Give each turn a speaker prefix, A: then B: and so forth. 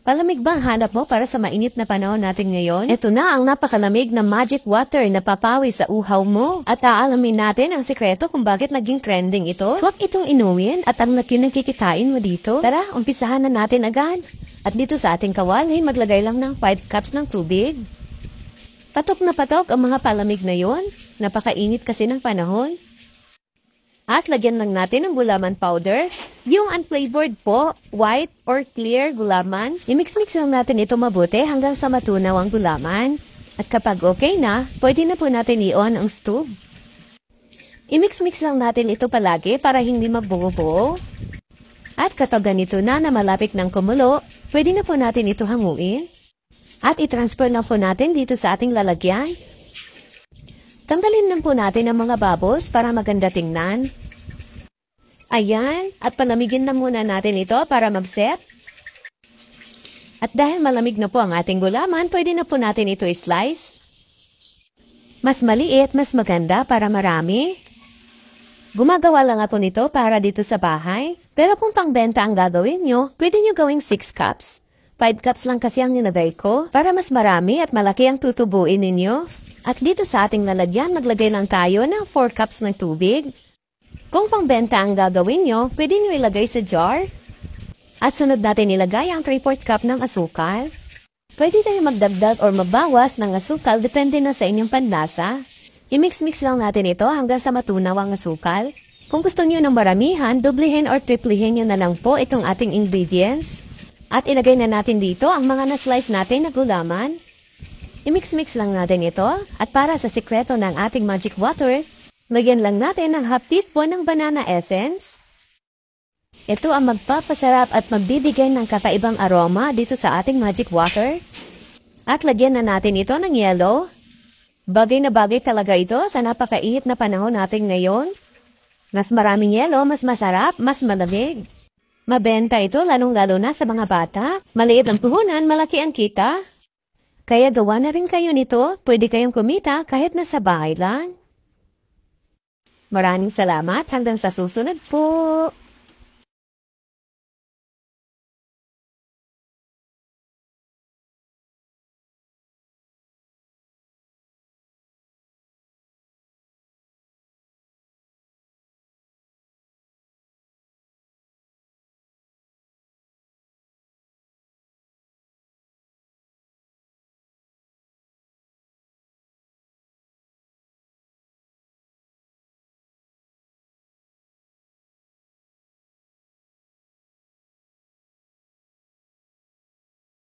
A: Palamig ba ang hanap mo para sa mainit na panahon natin ngayon? Ito na ang napakalamig na magic water na papawi sa uhaw mo. At aalamin natin ang sekreto kung bakit naging trending ito. Swak itong inumin at ang nakikitain mo dito. Tara, umpisahan na natin agad. At dito sa ating kawali, maglagay lang ng 5 cups ng tubig. Patok na patok ang mga palamig na yon. Napakainit kasi ng panahon. At lagyan lang natin ng gulaman powder. Yung unflavored po, white or clear gulaman. I-mix-mix lang natin ito mabuti hanggang sa matunaw ang gulaman. At kapag okay na, pwede na po natin i-on ang stove. I-mix-mix lang natin ito palagi para hindi magbuo-buo. At kapag ganito na malapit ng kumulo, pwede na po natin ito hanguin. At i-transfer na po natin dito sa ating lalagyan. Tanggalin lang po natin ang mga bubbles para maganda tingnan. Ayan, at palamigin na muna natin ito para mag-set. At dahil malamig na po ang ating gulaman, pwede na po natin ito i-slice. Mas maliit, mas maganda para marami. Gumagawa lang ako nito para dito sa bahay. Pero kung pangbenta ang gagawin nyo, pwede nyo gawing 6 cups. 5 cups lang kasi ang ninabay ko para mas marami at malaki ang tutubuin ninyo. At dito sa ating lalagyan, maglagay lang tayo ng 4 cups ng tubig. Kung pangbenta ang gagawin nyo, pwede nyo ilagay sa jar. At sunod natin ilagay ang 3/4 cup ng asukal. Pwede tayo magdagdag or mabawas ng asukal depende na sa inyong panlasa. I-mix-mix lang natin ito hanggang sa matunaw ang asukal. Kung gusto nyo ng maramihan, dublihin or triplihin nyo na lang po itong ating ingredients. At ilagay na natin dito ang mga na-slice natin na gulaman. I-mix-mix lang natin ito at para sa sikreto ng ating magic water, lagyan lang natin ng half teaspoon ng banana essence. Ito ang magpapasarap at magbibigay ng kakaibang aroma dito sa ating magic water. At lagyan na natin ito ng yellow. Bagay na bagay talaga ito sa napakainit na panahon natin ngayon. Mas maraming yellow, mas masarap, mas malamig. Mabenta ito lalong-lalo na sa mga bata. Maliit ang puhunan, malaki ang kita. Kaya gawa na rin kayo nito, pwede kayong kumita kahit nasa bahay lang. Maraming salamat, hanggang sa susunod po!